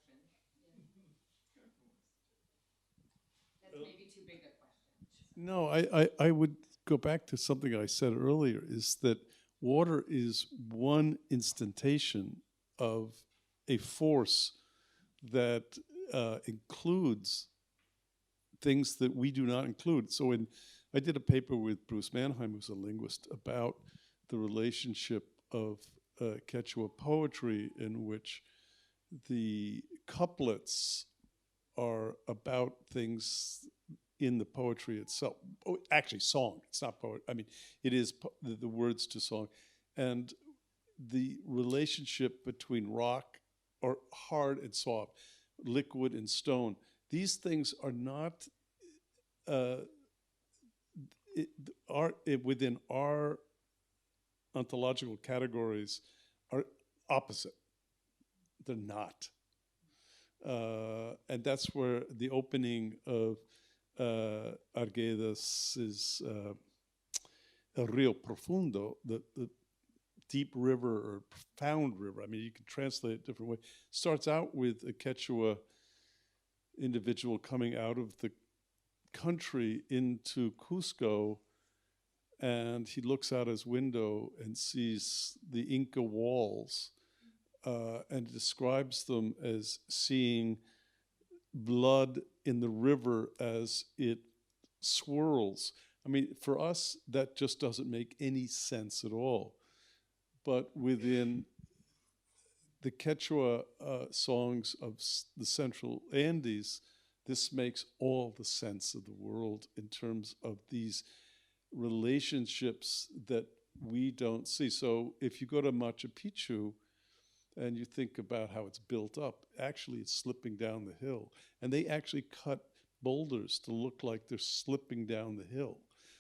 That's maybe too big a question. No, I would go back to something I said earlier, is that water is one instantation of a force that includes things that we do not include. So I did a paper with Bruce Mannheim, who's a linguist, about the relationship of Quechua poetry, in which the couplets are about things in the poetry itself. Oh, actually, song. It's not poetry. I mean, it is the words to song. And the relationship between rock, or hard and soft, liquid and stone, these things are not within our ontological categories are opposite. They're not. And that's where the opening of Arguedas' El Rio Profundo, the deep river or profound river, I mean, you can translate it a different way, starts out with a Quechua individual coming out of the country into Cusco, and he looks out his window and sees the Inca walls, and describes them as seeing blood in the river as it swirls. I mean, for us, that just doesn't make any sense at all. But within the Quechua songs of the Central Andes, this makes all the sense of the world in terms of these relationships that we don't see. So if you go to Machu Picchu and you think about how it's built up, actually it's slipping down the hill. And they actually cut boulders to look like they're slipping down the hill.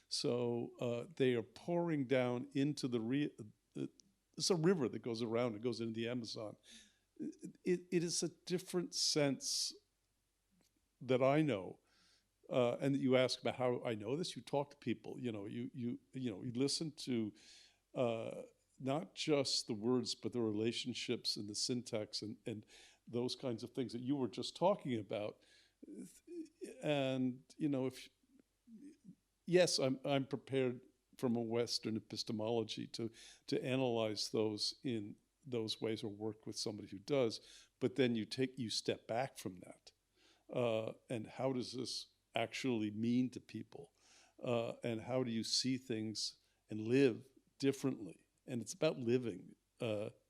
So they are pouring down into it's a river that goes around, it goes into the Amazon. It is a different sense that I know. And you ask about how I know this, you talk to people, you listen to not just the words, but the relationships and the syntax and those kinds of things that you were just talking about. And, yes, I'm prepared from a Western epistemology to analyze those in those ways, or work with somebody who does, but then you step back from that. And how does this actually mean to people? And how do you see things and live differently? And it's about living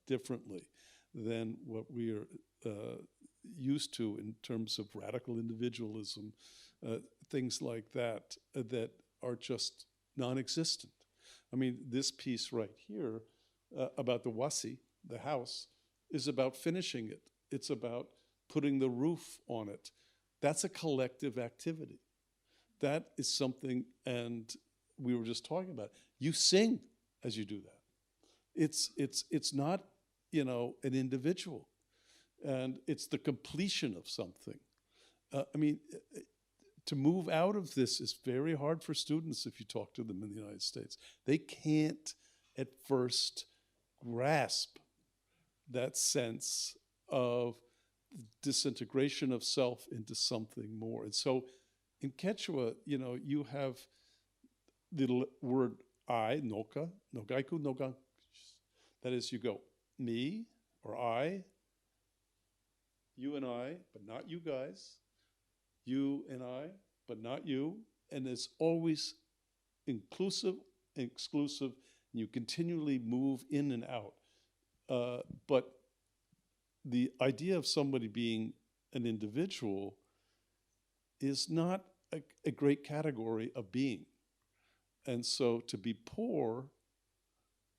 differently than what we are used to in terms of radical individualism, things like that, that are just non-existent. I mean, this piece right here about the wasi, the house, is about finishing it. It's about putting the roof on it. That's a collective activity. That is something, and we were just talking about, you sing as you do that. It's not, you know, an individual, and it's the completion of something. I mean, to move out of this is very hard for students if you talk to them in the United States. They can't at first grasp that sense of disintegration of self into something more. And so in Quechua, you know, you have the word I, noka, nogaiku, nogan. That is, you go me or I, you and I, but not you guys, you and I, but not you. And it's always inclusive and exclusive, and you continually move in and out. But the idea of somebody being an individual is not a great category of being. And so to be poor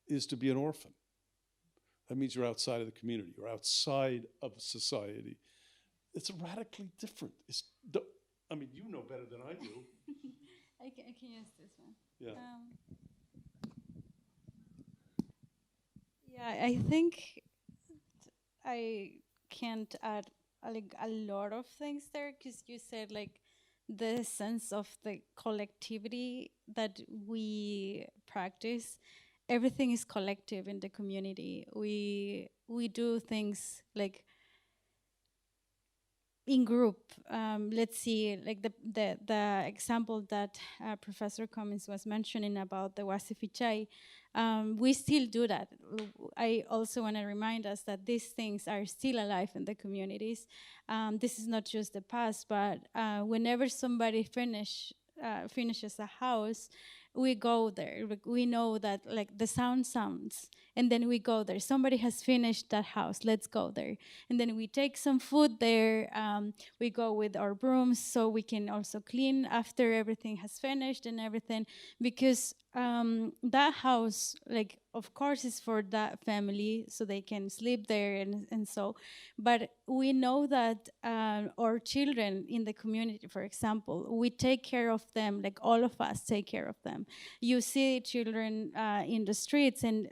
is to be an orphan. That means you're outside of the community, you're outside of society. It's radically different. I mean, you know better than I do. I can use this one. Yeah. Yeah, I think I can't add like a lot of things there, because you said like the sense of the collectivity that we practice. Everything is collective in the community. We do things like in group. Let's see, like the example that Professor Cummins was mentioning about the Wasifichai. We still do that. I also want to remind us that these things are still alive in the communities. This is not just the past, but whenever somebody finishes a house, we go there. We know that like the sounds, and then we go there. Somebody has finished that house, let's go there. And then we take some food there. We go with our brooms so we can also clean after everything has finished and everything, because that house, like, of course, is for that family so they can sleep there and so. But we know that our children in the community, for example, we take care of them, like all of us take care of them. You see children in the streets, and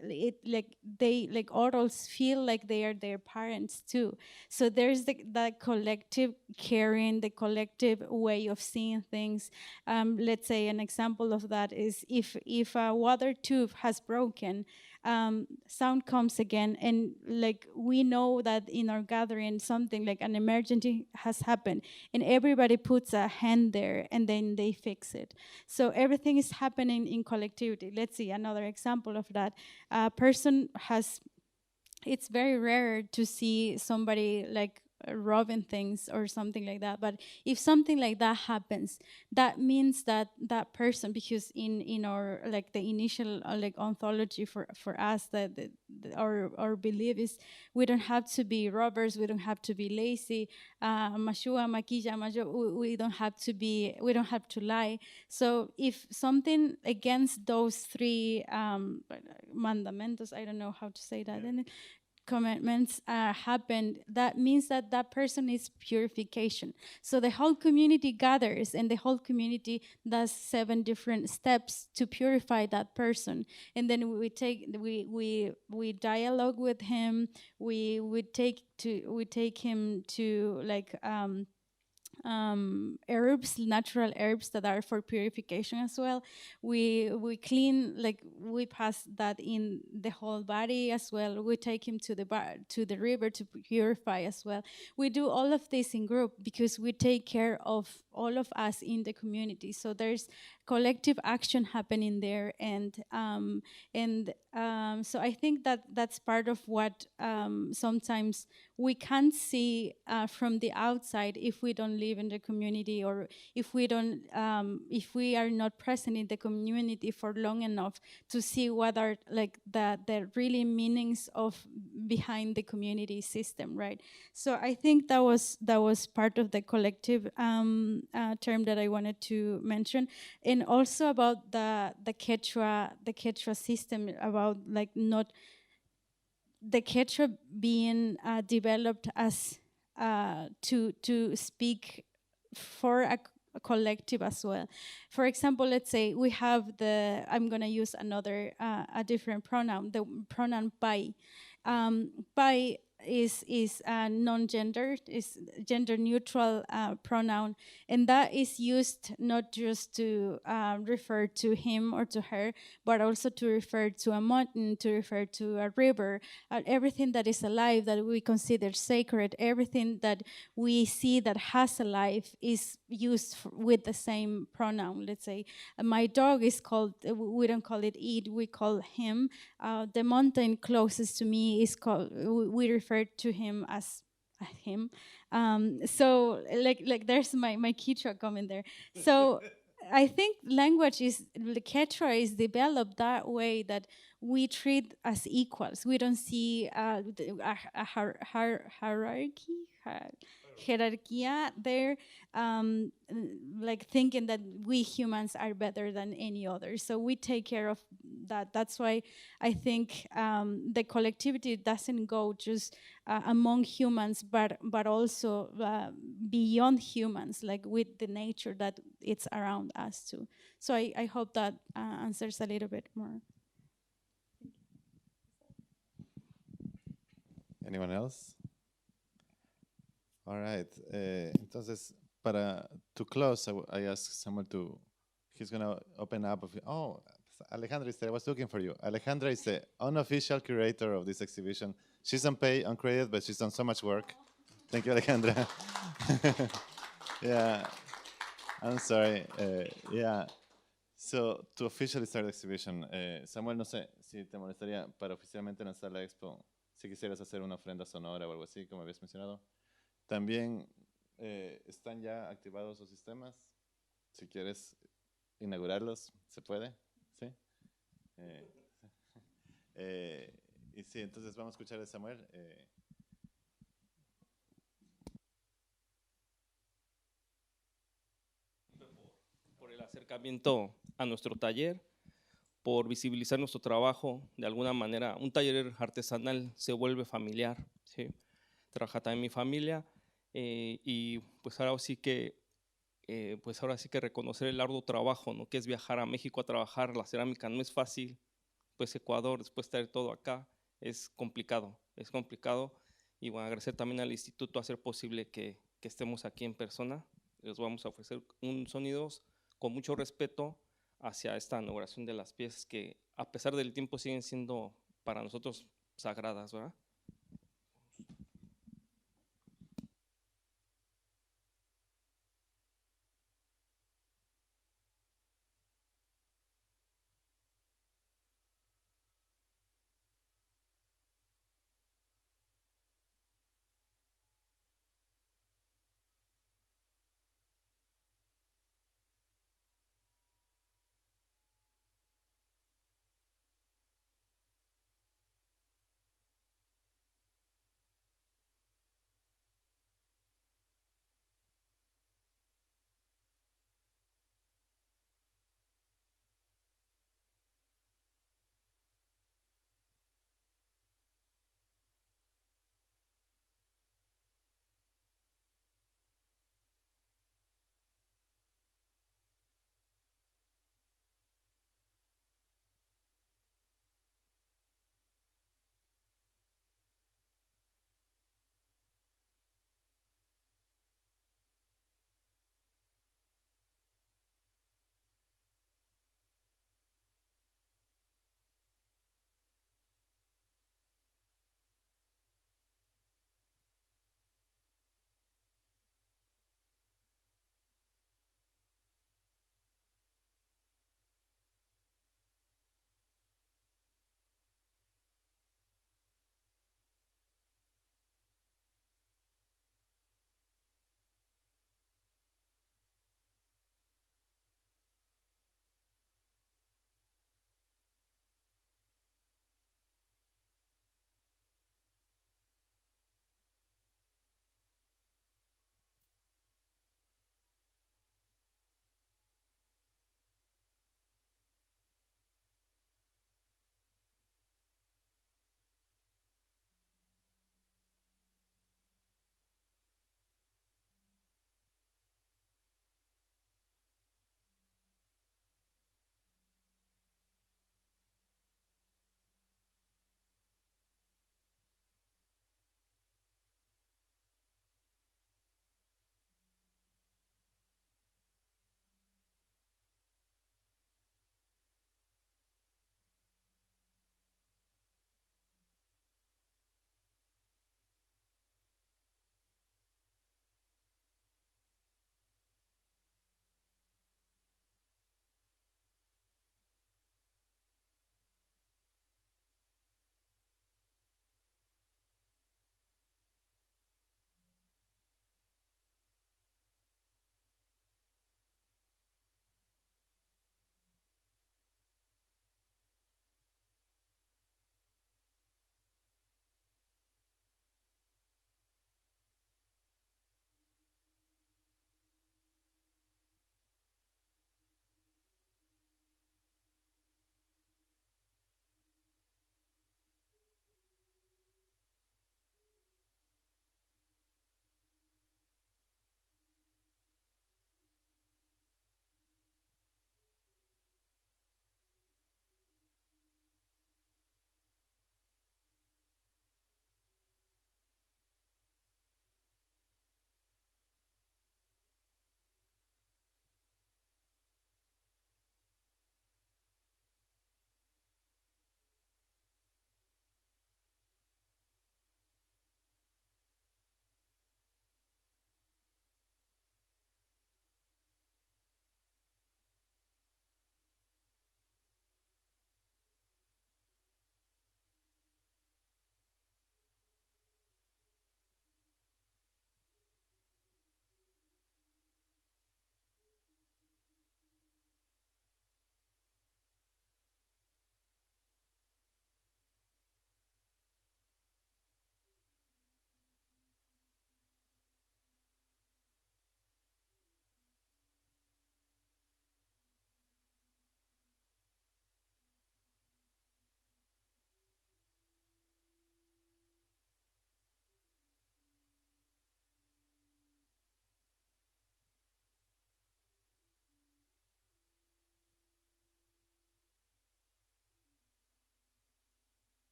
they adults feel like they are their parents too. So there's that collective caring, the collective way of seeing things. Let's say an example of that is if a water tube has broken, sound comes again, and like we know that in our gathering something like an emergency has happened, and everybody puts a hand there, and then they fix it. So everything is happening in collectivity. Let's see another example of that. A person has, it's very rare to see somebody like robbing things or something like that, but if something like that happens, that means that that person, because in our like the initial like ontology for us, that our belief is we don't have to be robbers, we don't have to be lazy, mashua makija we don't have to lie. So if something against those three mandamentos, I don't know how to say that, commandments happened, that means that that person is purification. So the whole community gathers, and the whole community does 7 different steps to purify that person. And then we dialogue with him. We take him to like herbs, natural herbs that are for purification as well. We clean, like we pass that in the whole body as well. We take him to the river to purify as well. We do all of this in group because we take care of all of us in the community. So there's collective action happening there, and so I think that that's part of what sometimes we can't see from the outside if we don't live in the community, or if we don't, if we are not present in the community for long enough to see what are like the really meanings of behind the community system, right? So I think that was part of the collective term that I wanted to mention, and also about the Quechua system, about like not the Quechua being developed as to speak for collective as well. For example, let's say we have I'm going to use another, a different pronoun, the pronoun pai. Pai is non-gendered, is gender-neutral pronoun, and that is used not just to refer to him or to her, but also to refer to a mountain, to refer to a river, everything that is alive that we consider sacred, everything that we see that has a life is used with the same pronoun. Let's say my dog is called, we don't call it it, we call him. The mountain closest to me is called, we refer to him as him. So like there's my Quechua coming there. So I think language the Quechua is developed that way, that we treat as equals. We don't see a hierarchy there, like thinking that we humans are better than any other. So we take care of that. That's why I think the collectivity doesn't go just among humans, but also beyond humans, like with the nature that it's around us too. So I hope that answers a little bit more. Anyone else? All right. Entonces, to close, I asked Samuel he's going to open up. Alejandra I was looking for you. Alejandra is the unofficial curator of this exhibition. She's uncredited, but she's done so much work. Thank you, Alejandra. Yeah, I'm sorry. Yeah. So, to officially start the exhibition, Samuel, no sé si te molestaría para oficialmente lanzar la expo, si quisieras hacer una ofrenda sonora o algo así, como habías mencionado. También están ya activados los sistemas. Si quieres inaugurarlos, se puede. ¿Sí? Y sí, entonces vamos a escuchar a Samuel. Por el acercamiento a nuestro taller, por visibilizar nuestro trabajo de alguna manera. Un taller artesanal se vuelve familiar, ¿sí? Trabaja también mi familia y pues ahora sí que reconocer el arduo trabajo, ¿no? Que es viajar a México a trabajar la cerámica. No es fácil, pues Ecuador, después traer todo acá, es complicado. Y bueno, agradecer también al instituto hacer posible que estemos aquí en persona. Les vamos a ofrecer un sonidos con mucho respeto hacia esta inauguración de las piezas que a pesar del tiempo siguen siendo para nosotros sagradas, ¿verdad?